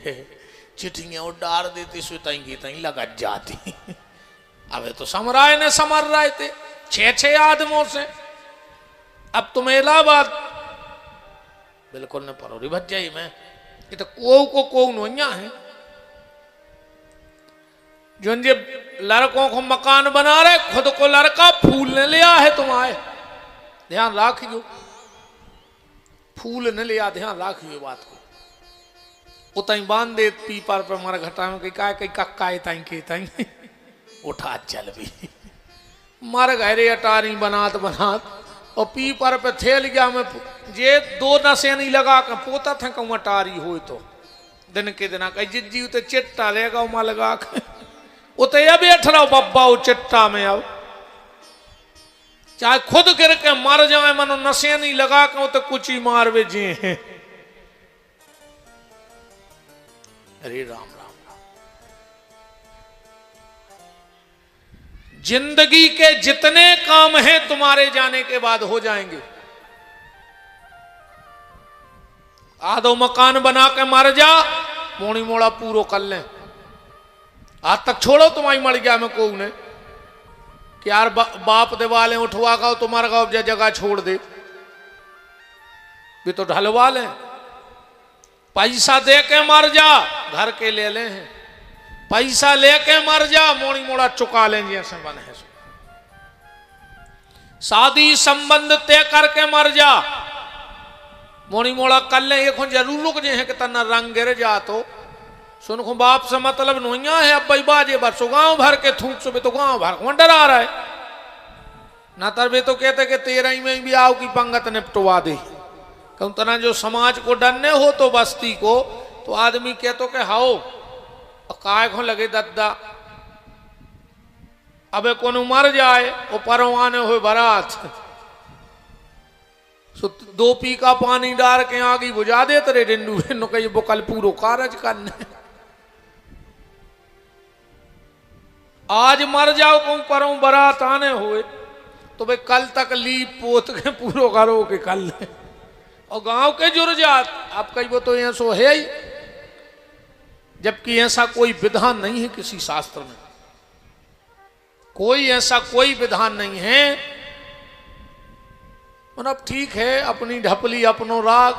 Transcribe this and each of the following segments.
चिट्ठियां उडार देती सो तई की तई लगा जाती। अबे तो समराय ने समर रहे थे 6-6 आदमों से। अब तुम इलाहाबाद बिल्कुल ने परोरी भज जाई। मैं ये तो को नोइया है जो लड़कों को मकान बना रहे, खुद को लड़का फूल ने लिया है। तुम आए ध्यान राखियो, फूल ने लिया, ध्यान राखियो बात को। उतई बांध दे पीपर पर मारा घटा में कहीं काय कहीं कक्का ताई के ताई उठा चल भी मारे गहरे अटारी बनात और पीपर पे थेल गया। मैं जे 2 नशे नहीं लगा कर पोता था कहूँ अटारी हो तो दिन के दिन कहीं जिज्जी उते चिट्टा लेगा उमा लगा कर उते ये बैठ रहा बब्बा वो चिट्टा में। अब चाहे खुद गिर के मर जाए मनो नशे नहीं लगा कर तो कुछ ही मार वे जे हैं। अरे राम राम राम। जिंदगी के जितने काम हैं तुम्हारे जाने के बाद हो जाएंगे। आधो मकान बना के मर जा, मोड़ी मोड़ा पूरो कर लें। आज तक छोड़ो तुम्हारी मर गया मैं कहू ने कि यार बाप दे वाले उठवा गाओ तुम्हारा गाँव जगह छोड़ दे भी तो ढलवा लें। पैसा दे के मर जा, घर के ले ले हैं। पैसा लेके मर जा, मोड़ी मोड़ा चुका लेंगे ऐसे बने है। शादी संबंध तय करके मर जा, मोड़ी मोड़ा कर ले। ये जरूर लोग जे है कि तना रंग गिर जा तो सुन खो बाप से मतलब नोइया है। अब भाई बाजे बरसो गांव भर के थूक सो तो गांव भर को डरा रहा है ना। तरबे तो कहते कि 13 में भी आओ की पंगत निपटवा दे। कहूँ तना जो समाज को डरने हो तो बस्ती को तो आदमी कह तो के हाओ काय को लगे दद्दा। अबे कौन मर जाए वो परवाने हो बारात सो 2 पी का पानी डाल के आगे बुझा दे तेरे डिंडू कही बुकल पूरो कारज करने। आज मर जाओ कहूँ परों बारात आने हुए तो भाई कल तक लीप पोत के पूरो करो के कल और गांव के जुड़ जात। आप कही वो तो यहाँ सो है ही, जबकि ऐसा कोई विधान नहीं है किसी शास्त्र में। कोई ऐसा कोई विधान नहीं है। मतलब ठीक है अपनी ढपली अपनो राग।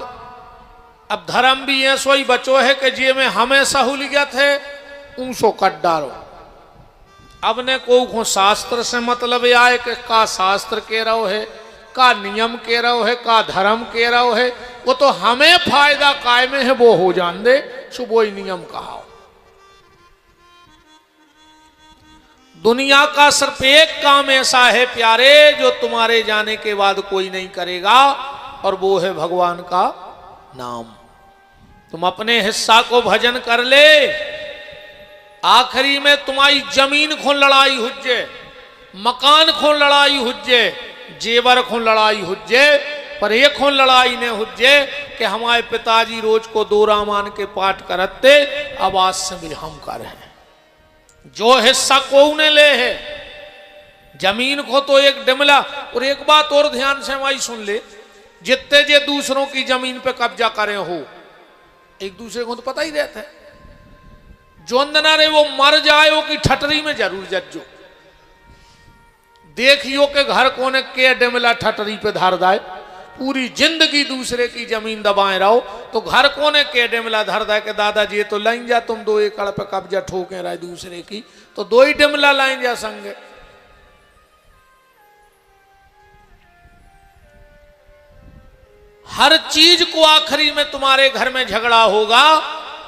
अब धर्म भी ऐसो ही बचो है कि जे में हमें सहूलियत है ऊंसो कट डालो। अब ने को शास्त्र से मतलब आए कि का शास्त्र कह रहा है, का नियम कह रहा है, का धर्म कह रहा है। वो तो हमें फायदा काय में है वो हो जान दे, सुबह ही नियम कहा। दुनिया का सिर्फ एक काम ऐसा है प्यारे जो तुम्हारे जाने के बाद कोई नहीं करेगा और वो है भगवान का नाम। तुम अपने हिस्सा को भजन कर ले, आखिरी में तुम्हारी जमीन को लड़ाई हुज्जे, मकान को लड़ाई हुज्जे, जेवर को लड़ाई हुज्जे, पर एक को लड़ाई ने हुज्जे कि हमारे पिताजी रोज को 2 रामायण के पाठ करते, अब आज से भी हम कर रहे हैं। जो हिस्सा को ने ले है जमीन को तो एक डिमला। और एक बात और ध्यान से हमारी सुन ले, जितने जे दूसरों की जमीन पे कब्जा करे हो एक दूसरे को तो पता ही रहता है। जो अंदना रे वो मर जाए वो की ठटरी में जरूर जज्जो। देखियो के घर कोने के डिमला ठटरी पे धार दाए, पूरी जिंदगी दूसरे की जमीन दबाए रहो तो घर कोने के डिमला धर दाए के दादाजी तो लाइन जा तुम 2 एकड़ पे कब्जा ठोके रहे दूसरे की तो 2 ही डिमला लाइन जा संगे। हर चीज को आखिरी में तुम्हारे घर में झगड़ा होगा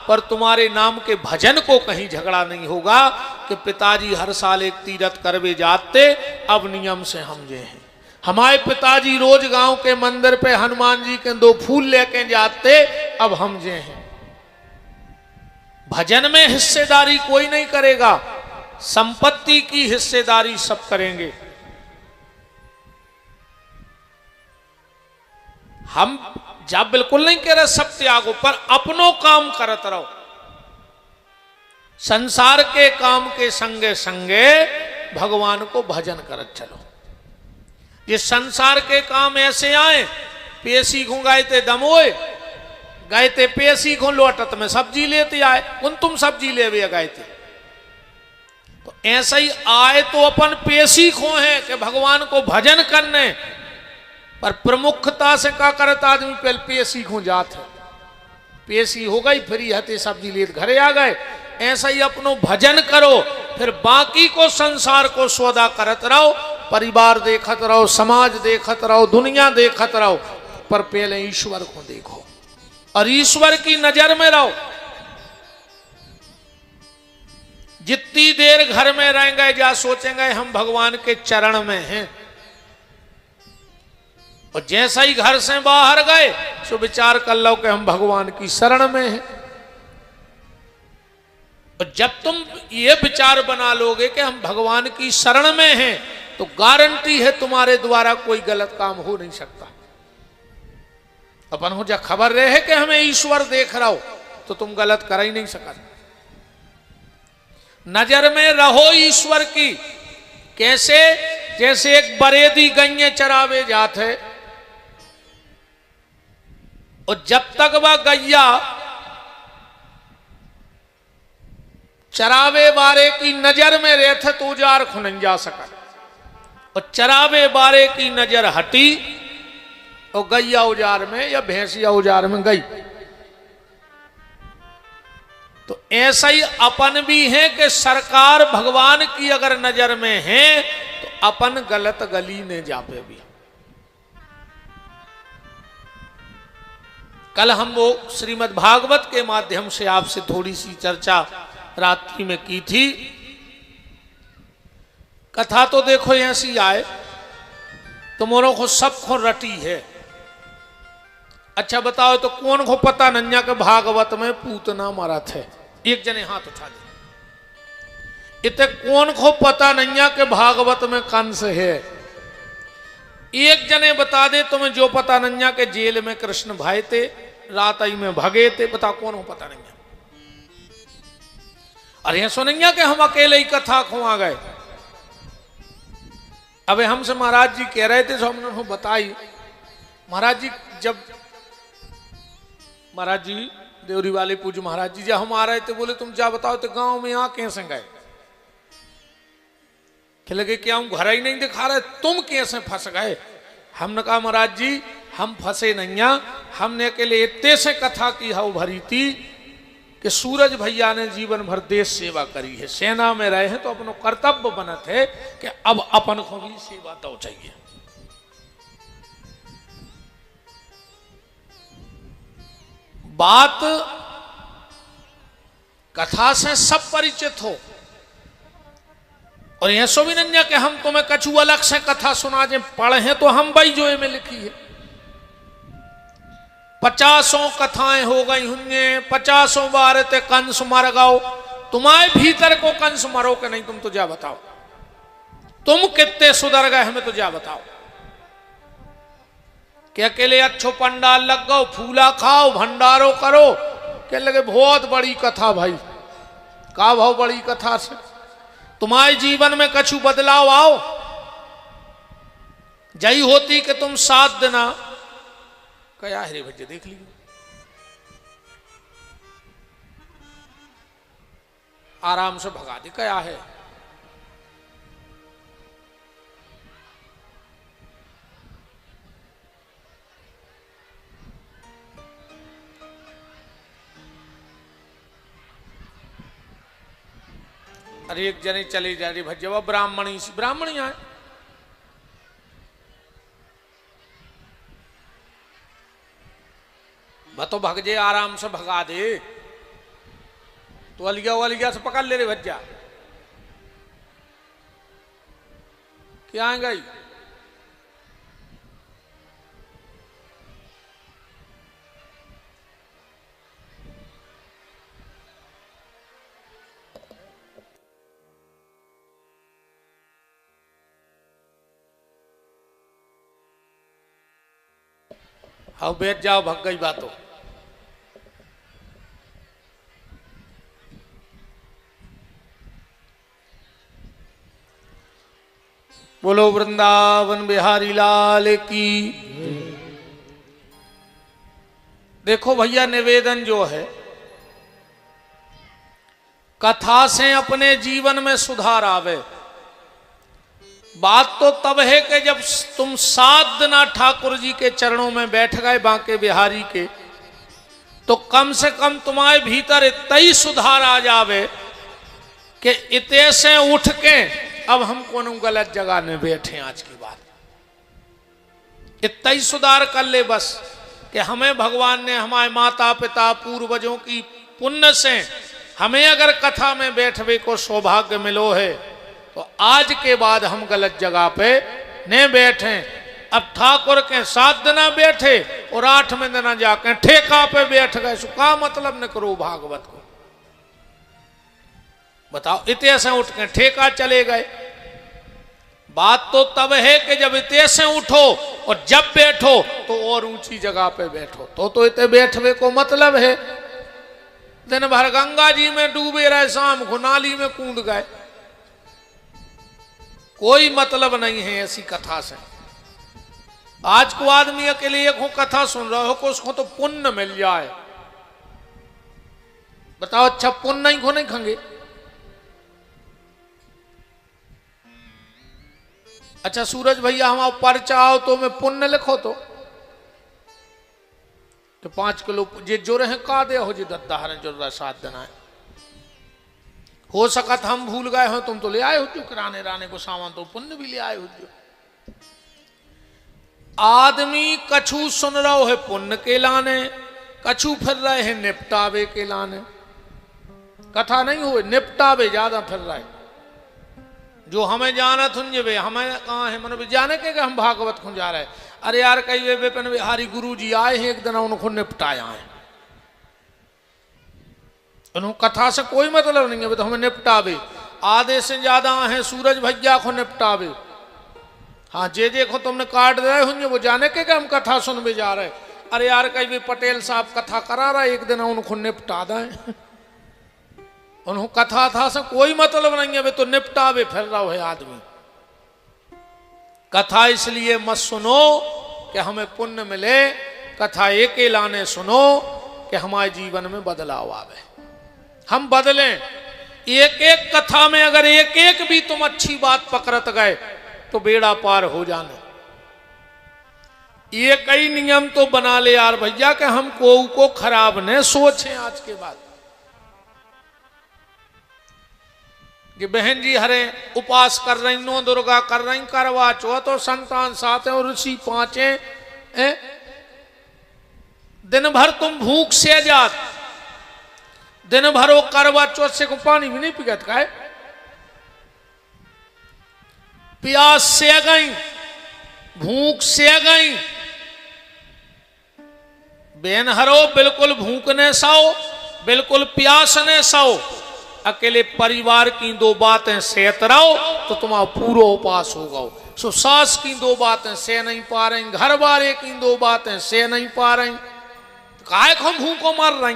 पर तुम्हारे नाम के भजन को कहीं झगड़ा नहीं होगा कि पिताजी हर साल एक तीरथ करवे जाते, अब नियम से हम जे हैं। हमारे पिताजी रोज गांव के मंदिर पे हनुमान जी के 2 फूल लेके जाते, अब हम जे हैं। भजन में हिस्सेदारी कोई नहीं करेगा, संपत्ति की हिस्सेदारी सब करेंगे। हम जब बिल्कुल नहीं कह रहे सब त्यागो, पर अपनो काम करत रहो। संसार के काम के संगे संगे भगवान को भजन करत चलो। ये संसार के काम ऐसे आए पेशी घुंगाए ते दमोए गए थे पेशी को लौटत में सब्जी लेते आए, उन तुम सब्जी ले गए थे। तो ऐसा ही आए तो अपन पेशी खो हैं कि भगवान को भजन करने, पर प्रमुखता से क्या करता आदमी पहले पेशी खो जाते, पेशी हो गई फिर हते सब्जी ले घरे आ गए। ऐसा ही अपनो भजन करो, फिर बाकी को संसार को सौदा करत रहो, परिवार देखत रहो, समाज देखत रहो, दुनिया देखत रहो, पर पहले ईश्वर को देखो और ईश्वर की नजर में रहो। जितनी देर घर में रहेंगे जा सोचेंगे हम भगवान के चरण में हैं, और जैसा ही घर से बाहर गए तो विचार कर लो कि हम भगवान की शरण में हैं। और जब तुम ये विचार बना लोगे कि हम भगवान की शरण में हैं, तो गारंटी है तुम्हारे द्वारा कोई गलत काम हो नहीं सकता। अपन हो जा खबर रहे कि हमें ईश्वर देख रहा हो तो तुम गलत कर ही नहीं सका। नजर में रहो ईश्वर की। कैसे? जैसे एक बरेदी गैये चरावे जाते, और जब तक वह गैया चरावे बारे की नजर में रहते तो उजार खो नहीं जा सका, और चरावे बारे की नजर हटी और गैया उजार में या भैंसिया उजार में गई। तो ऐसा ही अपन भी है कि सरकार भगवान की अगर नजर में है तो अपन गलत गली ने जापे भी। कल हम वो श्रीमद् भागवत के माध्यम से आपसे थोड़ी सी चर्चा रात्रि में की थी। कथा तो देखो ऐसी आए, तुमों को सब को रटी है। अच्छा बताओ तो कौन को पता नन्या के भागवत में पूतना मरा थे? एक जने हाथ उठा दे। इतने कौन को पता नन्या के भागवत में कंस है? एक जने बता दे तुम्हें जो पता नन्या के जेल में कृष्ण भाई थे, रात आई में भगे थे। बता कौन को पता नहीं? अरे सुनैया कि हम अकेले ही कथा खो आ गए। अबे हमसे महाराज जी कह रहे थे, तो हमने उनको बताई। महाराज जी जब महाराज जी देवरी वाले पूज्य महाराज जी जब हम आ रहे थे, बोले तुम जा बताओ तो गांव में यहाँ कैसे गए? कि लगे क्या हम घर ही नहीं दिखा रहे, तुम कैसे फंस गए? हमने कहा महाराज जी हम फंसे नहीं, हमने अकेले इतने से कथा की हाउ भरी थी कि सूरज भैया ने जीवन भर देश सेवा करी है, सेना में रहे हैं, तो अपनो कर्तव्य बनत है कि अब अपन को भी सेवा तो चाहिए। बात कथा से सब परिचित हो, और यह सो भी नहीं कि हम तुम्हें कछु अलग से कथा सुना जे पढ़े हैं, तो हम भाई जो में लिखी है 50 कथाएं हो गई होंगे, 50 बार ते कंस मर गओ। तुम्हारे भीतर को कंस मरो कि नहीं? तुम तो जा बताओ, तुम कितने सुधर गए हमें तो जा बताओ। कि अकेले अच्छो पंडाल लग गओ, फूला खाओ, भंडारो करो, क्या लगे बहुत बड़ी कथा भाई। का भाव बड़ी कथा से तुम्हारे जीवन में कछु बदलाव आओ? जई होती कि तुम 7 दिन क्या है रे भज्जे देख लीजिए, आराम से भगा दे। क्या है? अरे एक जने चले जा रही भज्जे, वो ब्राह्मणी आए। तो भग जे आराम से भगा दे, तो अलिया से पकड़ ले रे भज्जा। क्या आएगा? हाँ बैठ जाओ, भग गई बातों। बोलो वृंदावन बिहारी लाल की। देखो भैया, निवेदन जो है, कथा से अपने जीवन में सुधार आवे। बात तो तब है कि जब तुम 7 दिन ठाकुर जी के चरणों में बैठ गए बांके बिहारी के, तो कम से कम तुम्हारे भीतर इतना ही सुधार आ जावे कि इतने से उठ के अब हम कौन गलत जगह में बैठे। आज की बात इतना ही सुधार कर ले बस कि हमें भगवान ने हमारे माता पिता पूर्वजों की पुण्य से हमें अगर कथा में बैठने को सौभाग्य मिलो है, तो आज के बाद हम गलत जगह पे नहीं बैठे। अब ठाकुर के 7 दिन बैठे और 8वें दिन जाके ठेका पे बैठ गए, का मतलब न करो भागवत को। बताओ, इतने से उठ के ठेका चले गए। बात तो तब है कि जब इतने से उठो और जब बैठो तो और ऊंची जगह पे बैठो, तो इतने बैठवे को मतलब है। दिन भर गंगा जी में डूबे रहे, शाम को नाली में कूद गए, कोई मतलब नहीं है ऐसी कथा से। आज को आदमी अकेले एक हो कथा सुन रहा हो को उसको तो पुण्य मिल जाए। बताओ, अच्छा पुण्य नहीं को नहीं खाएंगे? अच्छा सूरज भैया, हम पर्चा आओ तो मैं पुण्य लिखो तो 5 किलो जे जो रहे का दे हो जी दत्ताहरण जो 7 दिन आए। हो सकत हम भूल गए हो, तुम तो ले आए हो जो किराने राने को सामान, तो पुण्य भी ले आए हो जो। आदमी कछु सुन रहा है पुण्य के लाने, कछु फिर रहे हैं निपटावे के लाने। कथा नहीं हुए, निपटावे ज्यादा फिर रहे। जो हमें जाना थुंजे हमें कहाँ है, मन जाने के हम भागवत खुं जा रहे। अरे यार कई वे विपिन बिहारी गुरु जी आए हैं, एक दिन उनको निपटाया है। उन्होंने कथा से कोई मतलब नहीं है, तो हमें निपटावे। आधे से ज्यादा है सूरज भैया को निपटावे। हाँ, जे देखो तुमने काट रहे होंगे वो जाने के हम कथा सुनने जा रहे। अरे यार कई भी पटेल साहब कथा करा रहा, एक दिन उनको निपटा दें। उन्होंने कथा था से कोई मतलब नहीं है, वे तो निपटावे फिर रहा है आदमी। कथा इसलिए मत सुनो कि हमें पुण्य मिले, कथा एक लाने सुनो कि हमारे जीवन में बदलाव आवे, हम बदलें। एक एक कथा में अगर एक एक भी तुम अच्छी बात पकड़त गए तो बेड़ा पार हो जाने। ये कई नियम तो बना ले यार भैया कि हम को खराब न सोचें। आज के बाद कि बहन जी हरे उपास कर रही, नो दुर्गा कर रही, करवा चौथ और संतान 7 और ऋषि 5 दिन भर तुम भूख से जात, दिन भर वो करवा चौथ से को पानी भी नहीं पिगत का है, प्यास से गई, भूख से गई। बेन हरो बिल्कुल भूख ने साओ, बिल्कुल प्यास ने साओ, अकेले परिवार की 2 बातें सहत रहो तो तुम्हारा पूरा उपास होगा। सो सास की 2 बातें सह नहीं पा रही, घर वाले की 2 बातें सह नहीं पा रही, काहे को भूखों मर रही?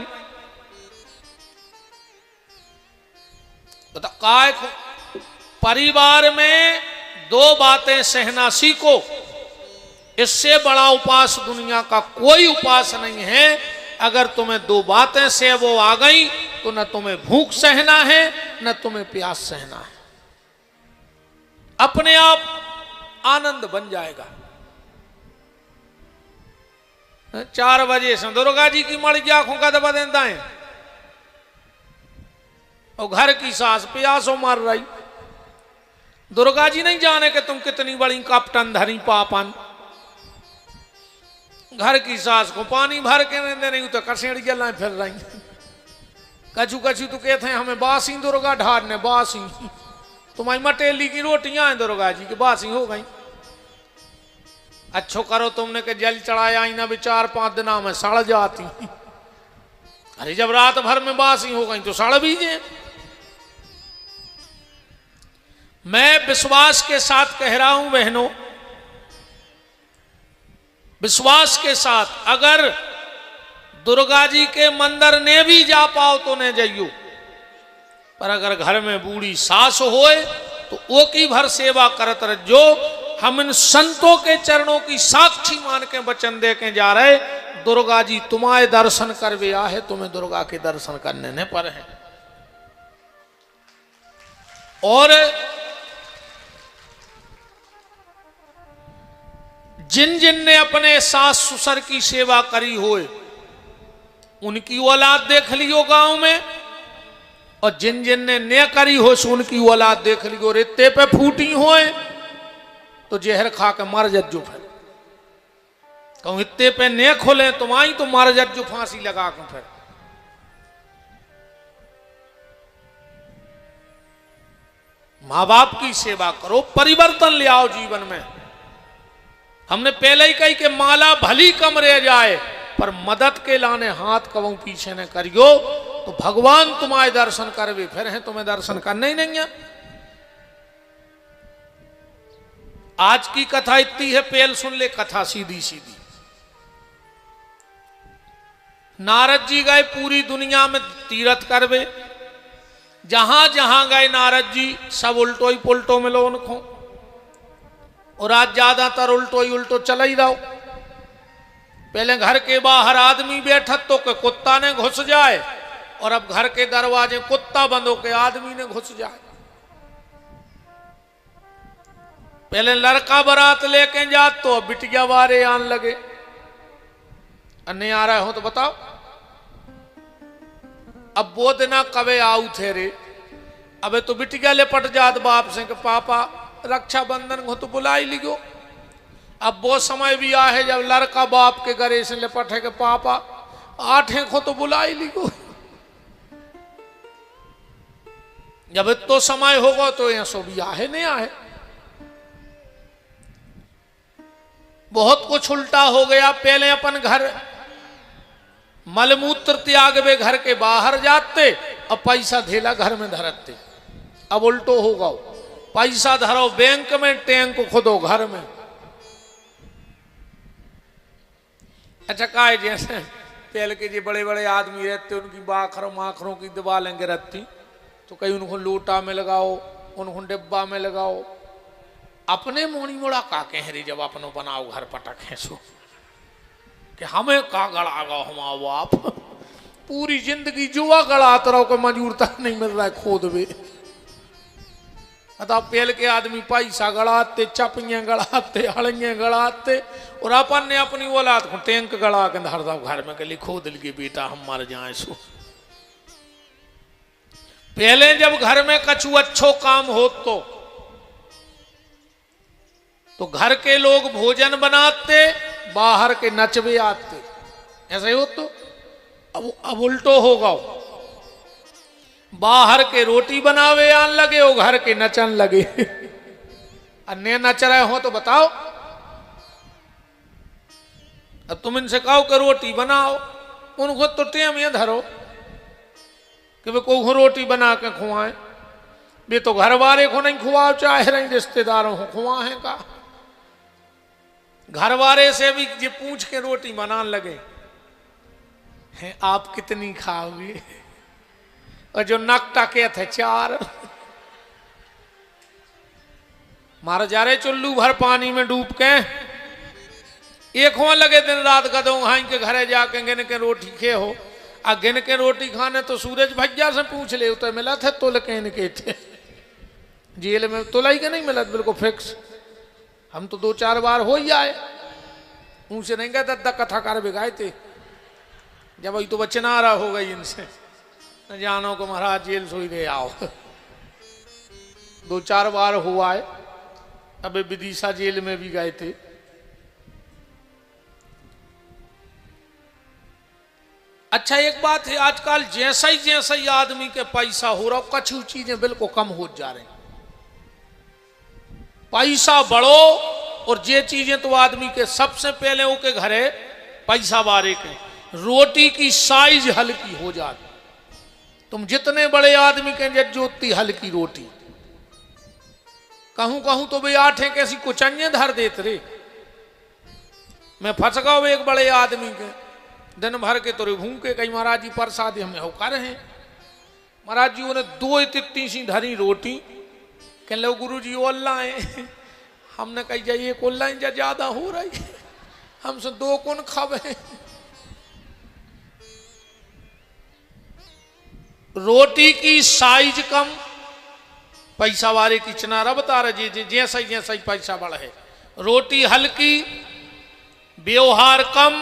बता, काहे को? परिवार में 2 बातें सहना सीखो। इससे बड़ा उपास दुनिया का कोई उपास नहीं है। अगर तुम्हें 2 बातें से वो आ गई तो न तुम्हें भूख सहना है न तुम्हें प्यास सहना है, अपने आप आनंद बन जाएगा। 4 बजे से दुर्गा जी की मड़ गया आंखों का दबा देता है और घर की सास प्यासों मार रही। दुर्गा जी नहीं जाने कि तुम कितनी बड़ी कपटन धरी पापन। घर की सास को पानी भर के नहीं दे रही तो कसेड़ गला फिर रही। कछु कछु तो कहते हैं हमें बासी दुर्गा ढारने, बासी तुम्हारी मटेली की रोटियां हैं दुर्गा जी की, बासी हो गई। अच्छो करो तुमने के जल चढ़ाया ही ना भी 4-5 दिन में सड़ जाती। अरे जब रात भर में बासी हो गई तो सड़ बीजे। मैं विश्वास के साथ कह रहा हूं बहनों, विश्वास के साथ, अगर दुर्गा जी के मंदिर ने भी जा पाओ तो ने जाइयो, पर अगर घर में बूढ़ी सास होए तो वो की भर सेवा करत रहो। हम इन संतों के चरणों की साक्षी मान के वचन दे के जा रहे, दुर्गा जी तुम्हारे दर्शन करवे आहे, तुम्हें दुर्गा के दर्शन करने ने पर है। और जिन जिन ने अपने सास ससुर की सेवा करी होए उनकी औलाद देख लियो गांव में, और जिन जिन ने करी हो उनकी औलाद देख लियो रेते पे फूटी होए तो जहर खा के मर जज्जो। फिर कहूं इत्ते पे ने खोले तुम आई तो मर जज्जो फांसी लगा के। फिर मां बाप की सेवा करो, परिवर्तन ले आओ जीवन में। हमने पहले ही कही कि माला भली कम रह जाए पर मदद के लाने हाथ कबू पीछे न करियो तो भगवान तुम्हारे दर्शन करवे। फिर है तुम्हें दर्शन करना ही नहीं है। आज की कथा इतनी है, पहल सुन ले कथा सीधी सीधी। नारद जी गए पूरी दुनिया में तीर्थ करवे, जहां जहां गए नारद जी सब उल्टो ही पुलटो मिलो उनको, और आज ज्यादातर उल्टो ही उल्टो चला ही रहो। पहले घर के बाहर आदमी बैठा तो के कुत्ता ने घुस जाए, और अब घर के दरवाजे कुत्ता बंद हो के आदमी ने घुस जाए। पहले लड़का बारात लेके जा तो अब बिटिया वारे आन लगे। अन्य आ रहे हो तो बताओ, अब वो दिना कवे आऊ थे रे, अबे तो बिटिया लिपट जात बाप से कि पापा रक्षाबंधन को तो बुला ही लियो। अब वो समय भी आ है जब लड़का बाप के गरे से लिपट है कि पापा आठे को तो बुला ही लियो। जब तो समय होगा तो यहां सो भी आहे नहीं आहे। बहुत कुछ उल्टा हो गया। पहले अपन घर मलमूत्र त्याग वे घर के बाहर जाते, अब पैसा धेला घर में धरते। अब उल्टो होगा, पैसा धरो बैंक में, टैंक खुदो घर में। अच्छा का जैसे पहले के जो बड़े बड़े आदमी रहते उनकी बाखरों माखरों की दीवारें गिरती तो कहीं उनको लोटा में लगाओ, उनको डिब्बा में लगाओ। अपने मोनी मोड़ा का कह रही जब अपनों बनाओ घर पटक है सो कि हमें का गड़ा गो हमारा बाप। पूरी जिंदगी जुआ गड़ाते रहो कि मजूर तक नहीं मिल रहा है खोद वे। अतः पहले के आदमी पैसा गड़ाते, चपियां गड़ाते, हड़ियां गड़ाते, और अपन ने अपनी औलाद को टैंक गड़ा के धर दो घर में के लिए खोद लिए बेटा हम मर जाए सो। पहले जब घर में कछु अच्छो काम हो तो घर के लोग भोजन बनाते, बाहर के नचवे आते, ऐसे हो तो अब उल्टो होगा। बाहर के रोटी बनावे आन लगे, वो घर के नचन लगे। अन्य नच रहे हो तो बताओ। अब तुम इनसे कहो कि रोटी बनाओ, उनको तो टेम ये धरो कि वे को रोटी बना के खुआए। वे तो घर वाले को नहीं खुआओ, चाहे रही रिश्तेदारों को खुआए का। घर वाले से भी ये पूछ के रोटी बनाने लगे हैं आप कितनी खाओगे, और जो नकटा के थे चार मारा जा रहे चुल्लू भर पानी में डूब के एक हो लगे दिन रात गदों हाई के घरे जाके गिन के रोटी खे हो। आ गिन के रोटी खाने तो सूरज भैया से पूछ ले तो मिला थे तुल के इनके थे। जेल में तुलाई के नहीं मिला बिल्कुल फिक्स। हम तो 2-4 बार हो ही आए, उनसे नहीं गए दद्दा कथा कर बिगाए थे। जब अभी तो बचना रहा हो गई इनसे, न जानो को महाराज जेल सोई गए आओ। 2-4 बार हुआ है। अबे विदिशा जेल में भी गए थे। अच्छा एक बात है, आजकल जैसा ही आदमी के पैसा हो रहा, कछु चीजें बिल्कुल कम हो जा रही। पैसा बढ़ो और ये चीजें तो आदमी के सबसे पहले होके घरे पैसा बारे के रोटी की साइज हल्की हो जाती। तुम जितने बड़े आदमी के जोती हल्की रोटी, कहूं कहूं तो भाई आठे कैसी कुचन्ये धर देते रे। मैं फंस गया एक बड़े आदमी के, दिन भर के तोरे भूखे कहीं महाराज जी प्रसाद हमें होकर हैं। महाराज जी उन्हें 2 इतनी सी धरी रोटी, कह लो गुरु जी ओल्ला है। हमने कही जाइए कोल्ला ज्यादा हो रही, हमसे 2 कुन खावे। रोटी की साइज कम, पैसा वाले की चनारा बता रहे जी जैसा जैसा ही पैसा बढ़े। रोटी हल्की, व्यवहार कम,